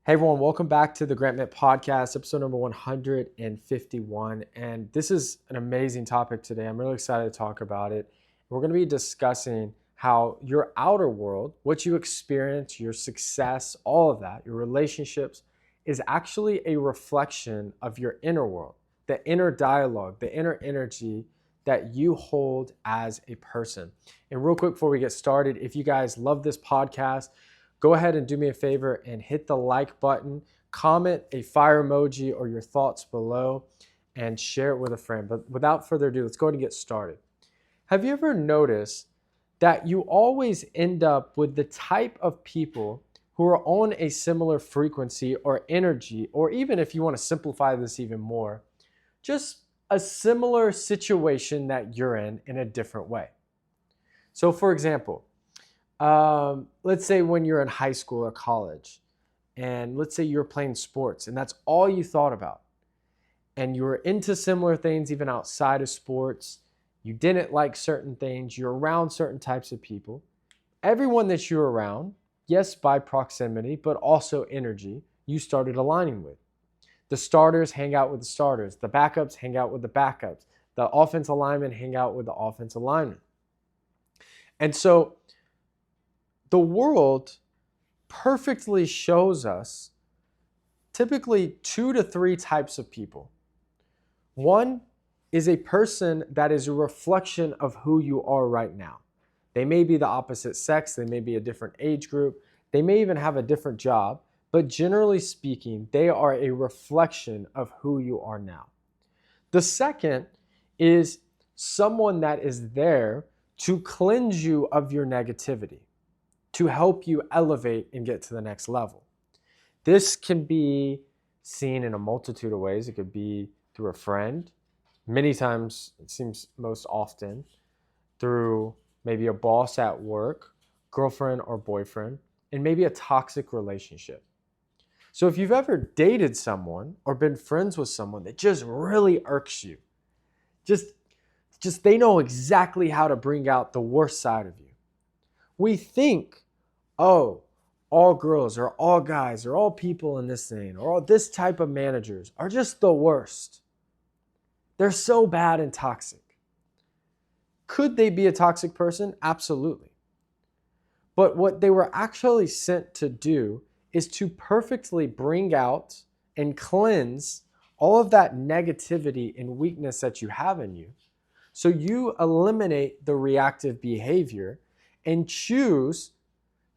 Hey everyone, welcome back to the Grant Mitt podcast, episode number 151. And this is an amazing topic today. I'm really excited to talk about it. We're going to be discussing how your outer world, what you experience, your success, all of that, your relationships, is actually a reflection of your inner world, the inner dialogue, the inner energy that you hold as a person. And real quick before we get started, if you guys love this podcast, go ahead and do me a favor and hit the like button, comment a fire emoji or your thoughts below, and share it with a friend. But without further ado, let's go ahead and get started. Have you ever noticed that you always end up with the type of people who are on a similar frequency or energy, or even if you want to simplify this even more, just a similar situation that you're in a different way? So for example, let's say when you're in high school or college, and let's say you're playing sports and that's all you thought about, and you were into similar things even outside of sports. You didn't like certain things, you're around certain types of people. Everyone that you're around, yes, by proximity, but also energy, you started aligning with. The starters hang out with the starters, the backups hang out with the backups, the offensive linemen hang out with the offensive linemen. And so the world perfectly shows us typically 2 to 3 types of people. One is a person that is a reflection of who you are right now. They may be the opposite sex, they may be a different age group, they may even have a different job, but generally speaking, they are a reflection of who you are now. The second is someone that is there to cleanse you of your negativity, to help you elevate and get to the next level. This can be seen in a multitude of ways. It could be through a friend. Many times, it seems most often, through maybe a boss at work, girlfriend or boyfriend, and maybe a toxic relationship. So if you've ever dated someone or been friends with someone that just really irks you, just they know exactly how to bring out the worst side of you. We think, oh, all girls or all guys or all people in this thing or all this type of managers are just the worst. They're so bad and toxic. Could they be a toxic person? Absolutely. But what they were actually sent to do is to perfectly bring out and cleanse all of that negativity and weakness that you have in you. So you eliminate the reactive behavior and choose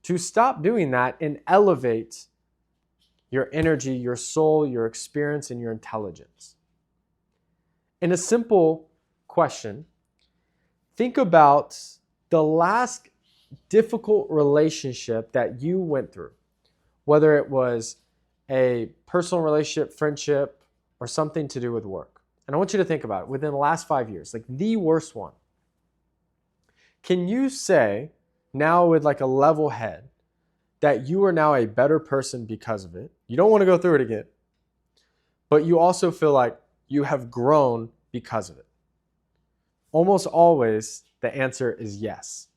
to stop doing that and elevate your energy, your soul, your experience, and your intelligence. In a simple question, think about the last difficult relationship that you went through, whether it was a personal relationship, friendship, or something to do with work. And I want you to think about it within the last 5 years, like the worst one. Can you say now with like a level head that you are now a better person because of it? You don't want to go through it again, but you also feel like you have grown because of it. Almost always the answer is yes.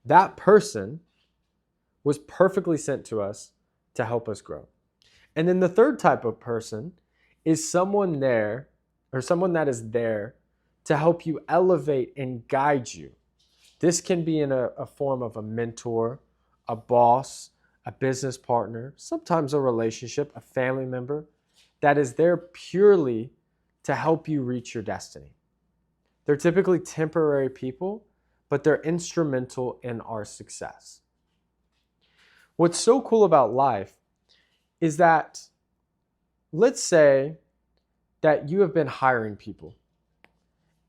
That person was perfectly sent to us to help us grow. And then the third type of person is someone there, or someone that is there to help you elevate and guide you. This can be in a form of a mentor, a boss, a business partner, sometimes a relationship, a family member that is there purely to help you reach your destiny. They're typically temporary people, but they're instrumental in our success. What's so cool about life is that, let's say that you have been hiring people,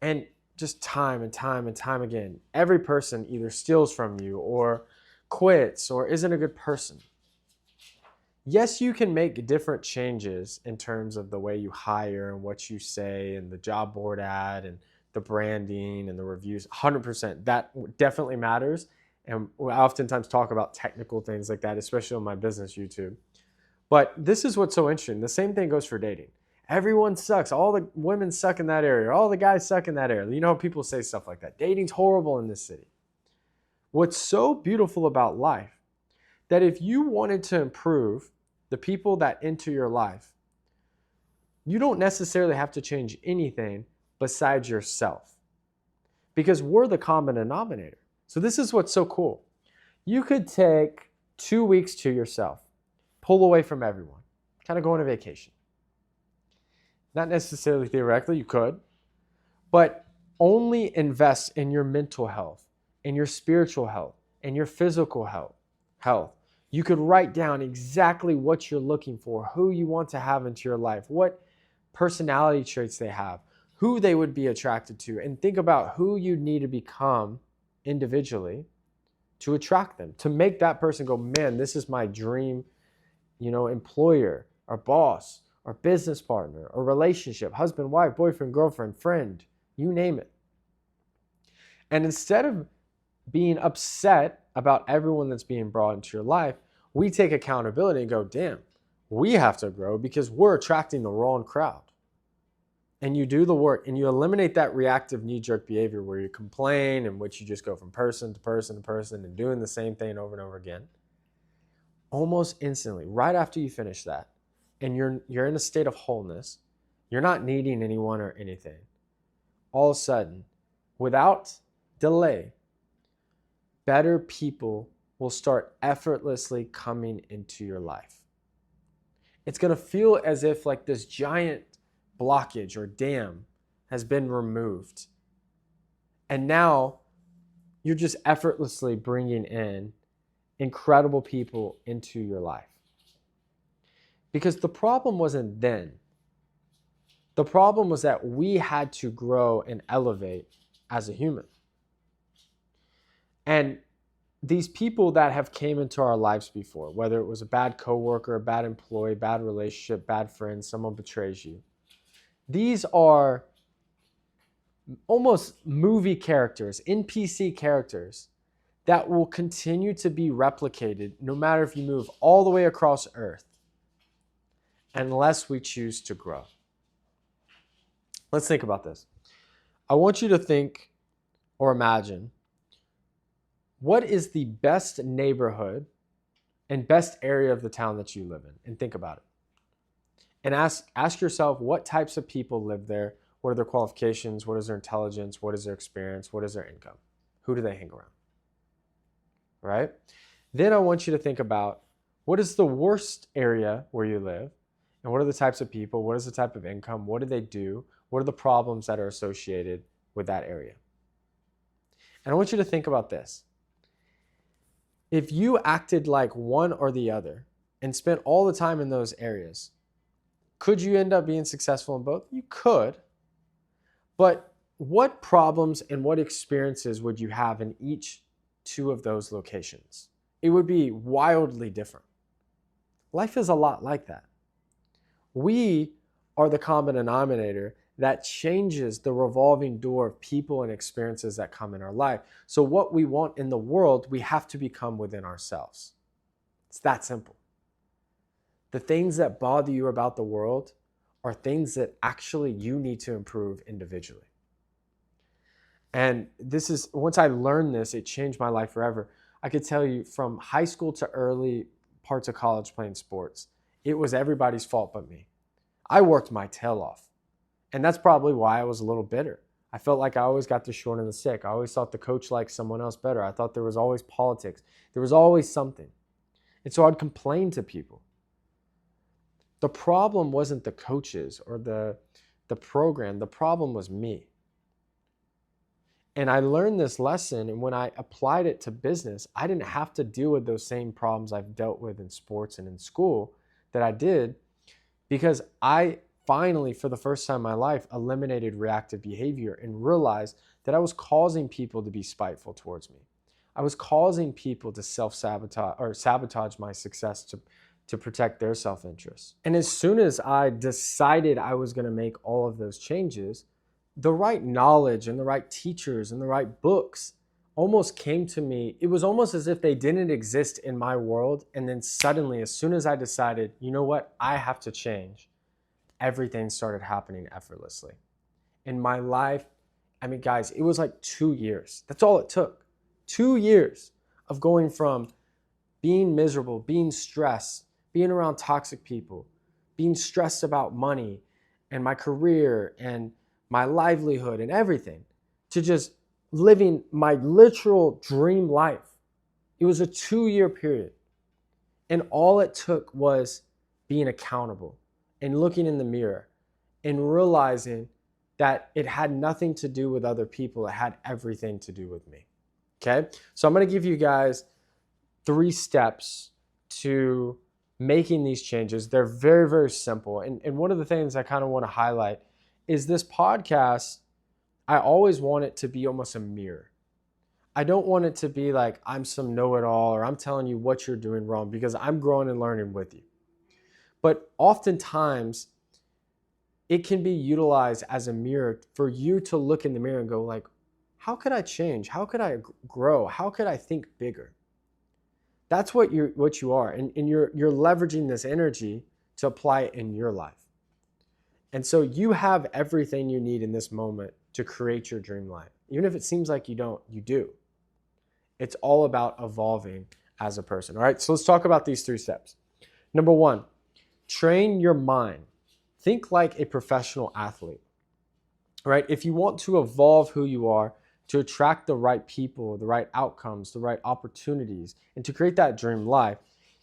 and just time and time and time again, every person either steals from you or quits or isn't a good person. Yes, you can make different changes in terms of the way you hire and what you say and the job board ad and the branding and the reviews. 100%. That definitely matters. And I oftentimes talk about technical things like that, especially on my business YouTube. But this is what's so interesting. The same thing goes for dating. Everyone sucks. All the women suck in that area. All the guys suck in that area. You know how people say stuff like that. Dating's horrible in this city. What's so beautiful about life, that if you wanted to improve the people that enter your life, you don't necessarily have to change anything besides yourself, because we're the common denominator. So this is what's so cool. You could take 2 weeks to yourself, pull away from everyone, kind of go on a vacation. Not necessarily theoretically, you could, but only invest in your mental health, in your spiritual health, in your physical health. You could write down exactly what you're looking for, who you want to have into your life, what personality traits they have, who they would be attracted to, and think about who you need to become individually to attract them, to make that person go, man, this is my dream, employer or boss or business partner or relationship, husband, wife, boyfriend, girlfriend, friend, you name it. And instead of being upset about everyone that's being brought into your life, we take accountability and go, damn, we have to grow because we're attracting the wrong crowd. And you do the work and you eliminate that reactive knee-jerk behavior where you complain and which you just go from person to person to person and doing the same thing over and over again. Almost instantly, right after you finish that, and you're in a state of wholeness, you're not needing anyone or anything. All of a sudden, without delay, better people will start effortlessly coming into your life. It's going to feel as if like this giant blockage or dam has been removed. And now you're just effortlessly bringing in incredible people into your life. Because the problem wasn't then. The problem was that we had to grow and elevate as a human. And these people that have came into our lives before, whether it was a bad coworker, a bad employee, bad relationship, bad friend, someone betrays you, these are almost movie characters, NPC characters that will continue to be replicated no matter if you move all the way across Earth, unless we choose to grow. Let's think about this. I want you to think or imagine, what is the best neighborhood and best area of the town that you live in? And think about it. And ask yourself, what types of people live there? What are their qualifications? What is their intelligence? What is their experience? What is their income? Who do they hang around? Right? Then I want you to think about, what is the worst area where you live? And what are the types of people? What is the type of income? What do they do? What are the problems that are associated with that area? And I want you to think about this. If you acted like one or the other and spent all the time in those areas, could you end up being successful in both? You could. But what problems and what experiences would you have in each two of those locations? It would be wildly different. Life is a lot like that. We are the common denominator that changes the revolving door of people and experiences that come in our life. So what we want in the world, we have to become within ourselves. It's that simple. The things that bother you about the world are things that actually you need to improve individually. And this is, once I learned this, it changed my life forever. I could tell you from high school to early parts of college playing sports, it was everybody's fault but me. I worked my tail off. And that's probably why I was a little bitter. I felt like I always got the short and the stick. I always thought the coach liked someone else better. I thought there was always politics. There was always something. And so I'd complain to people. The problem wasn't the coaches or the program. The problem was me. And I learned this lesson, and when I applied it to business, I didn't have to deal with those same problems I've dealt with in sports and in school that I did, because I finally, for the first time in my life, eliminated reactive behavior and realized that I was causing people to be spiteful towards me. I was causing people to self-sabotage or sabotage my success to protect their self-interest. And as soon as I decided I was going to make all of those changes, the right knowledge and the right teachers and the right books almost came to me. It was almost as if they didn't exist in my world. And then suddenly, as soon as I decided, you know what, I have to change, everything started happening effortlessly. In my life, I mean, guys, it was like 2 years. That's all it took. 2 years of going from being miserable, being stressed, being around toxic people, being stressed about money and my career and my livelihood and everything, to just living my literal dream life. It was a 2-year period. And all it took was being accountable and looking in the mirror and realizing that it had nothing to do with other people. It had everything to do with me. Okay? So I'm going to give you guys 3 steps to making these changes. They're very, very simple. And one of the things I kind of want to highlight is this podcast, I always want it to be almost a mirror. I don't want it to be like I'm some know-it-all or I'm telling you what you're doing wrong, because I'm growing and learning with you. But oftentimes, it can be utilized as a mirror for you to look in the mirror and go like, how could I change? How could I grow? How could I think bigger? That's what you are. And you're leveraging this energy to apply it in your life. And so you have everything you need in this moment to create your dream life. Even if it seems like you don't, you do. It's all about evolving as a person. All right, so let's talk about these 3 steps. Number 1, train your mind. Think like a professional athlete, right? If you want to evolve who you are, to attract the right people, the right outcomes, the right opportunities, and to create that dream life,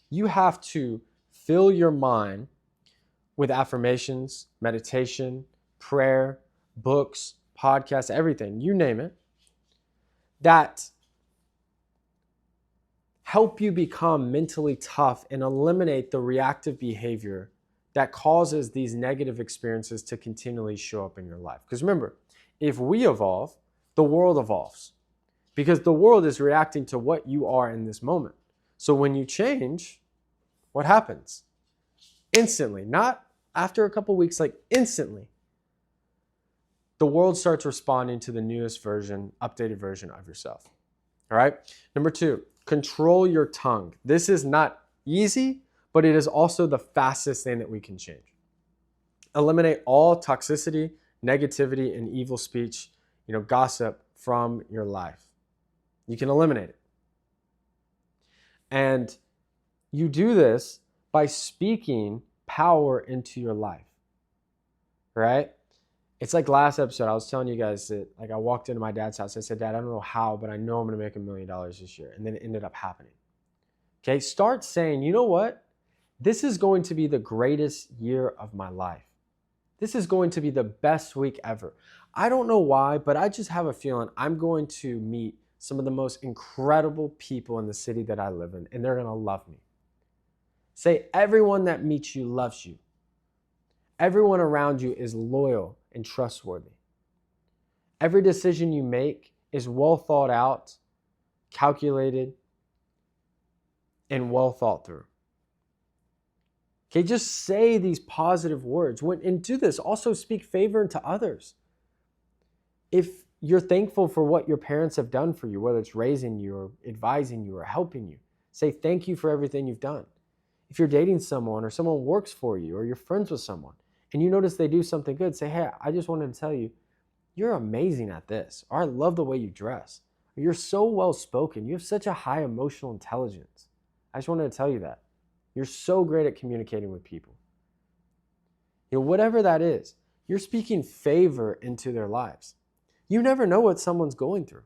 you have to fill your mind with affirmations, meditation, prayer, books, podcasts, everything, you name it, that help you become mentally tough and eliminate the reactive behavior that causes these negative experiences to continually show up in your life. Because remember, if we evolve, the world evolves, because the world is reacting to what you are in this moment. So when you change, what happens? Instantly, not after a couple weeks, like instantly, the world starts responding to the newest version, updated version of yourself. All right. Number 2, control your tongue. This is not easy, but it is also the fastest thing that we can change. Eliminate all toxicity, negativity, and evil speech, gossip from your life. You can eliminate it. And you do this by speaking power into your life, right? It's like last episode, I was telling you guys that like I walked into my dad's house. I said, Dad, I don't know how, but I know I'm going to make $1 million this year. And then it ended up happening. Okay, start saying, you know what? This is going to be the greatest year of my life. This is going to be the best week ever. I don't know why, but I just have a feeling I'm going to meet some of the most incredible people in the city that I live in, and they're going to love me. Say, everyone that meets you loves you. Everyone around you is loyal and trustworthy. Every decision you make is well thought out, calculated, and well thought through. Okay, just say these positive words. And do this. Also speak favor into others. If you're thankful for what your parents have done for you, whether it's raising you or advising you or helping you, say thank you for everything you've done. If you're dating someone or someone works for you or you're friends with someone and you notice they do something good, say, hey, I just wanted to tell you, you're amazing at this. Or I love the way you dress. Or you're so well spoken. You have such a high emotional intelligence. I just wanted to tell you that. You're so great at communicating with people. Whatever that is, you're speaking favor into their lives. You never know what someone's going through.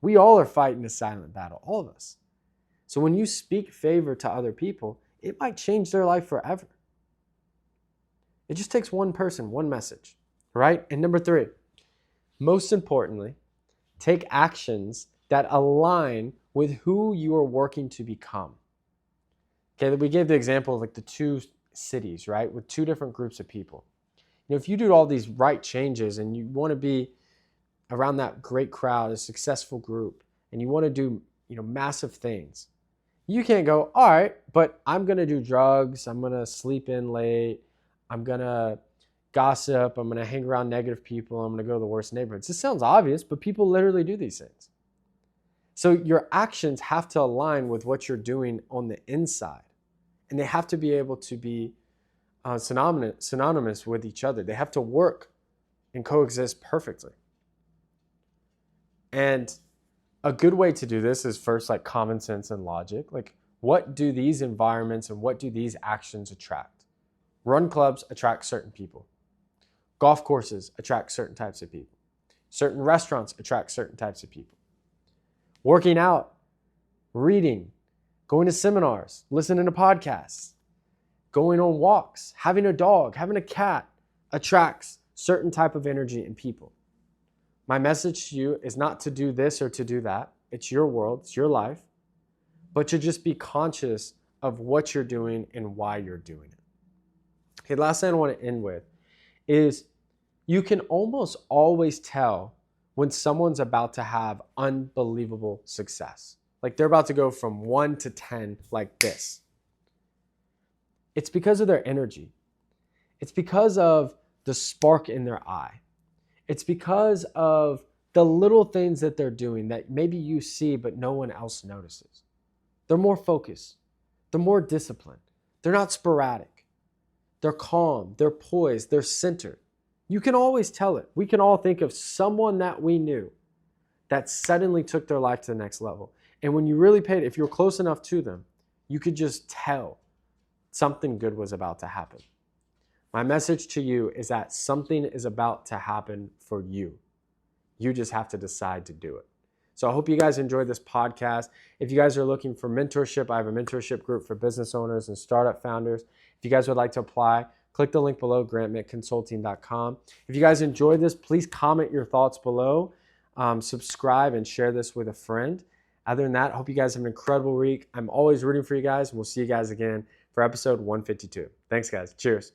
We all are fighting a silent battle, all of us. So when you speak favor to other people, it might change their life forever. It just takes one person, one message, right? And number 3, most importantly, take actions that align with who you are working to become. Okay, we gave the example of like the 2 cities, right? With 2 different groups of people. If you do all these right changes and you want to be around that great crowd, a successful group, and you want to do, massive things, you can't go, all right, but I'm going to do drugs. I'm going to sleep in late. I'm going to gossip. I'm going to hang around negative people. I'm going to go to the worst neighborhoods. This sounds obvious, but people literally do these things. So your actions have to align with what you're doing on the inside. And they have to be able to be synonymous with each other. They have to work and coexist perfectly. And a good way to do this is first like common sense and logic. Like, what do these environments and what do these actions attract? Run clubs attract certain people. Golf courses attract certain types of people. Certain restaurants attract certain types of people. Working out, reading, going to seminars, listening to podcasts, going on walks, having a dog, having a cat attracts certain type of energy in people. My message to you is not to do this or to do that. It's your world, it's your life, but to just be conscious of what you're doing and why you're doing it. Okay, last thing I want to end with is you can almost always tell when someone's about to have unbelievable success. Like they're about to go from 1 to 10 like this. It's because of their energy. It's because of the spark in their eye. It's because of the little things that they're doing that maybe you see but no one else notices. They're more focused. They're more disciplined. They're not sporadic. They're calm. They're poised. They're centered. You can always tell it. We can all think of someone that we knew that suddenly took their life to the next level. And when you really paid, if you're close enough to them, you could just tell something good was about to happen. My message to you is that something is about to happen for you. You just have to decide to do it. So I hope you guys enjoyed this podcast. If you guys are looking for mentorship, I have a mentorship group for business owners and startup founders. If you guys would like to apply, click the link below, grantmittconsulting.com. If you guys enjoyed this, please comment your thoughts below, subscribe, and share this with a friend. Other than that, I hope you guys have an incredible week. I'm always rooting for you guys, and we'll see you guys again for episode 152. Thanks, guys. Cheers.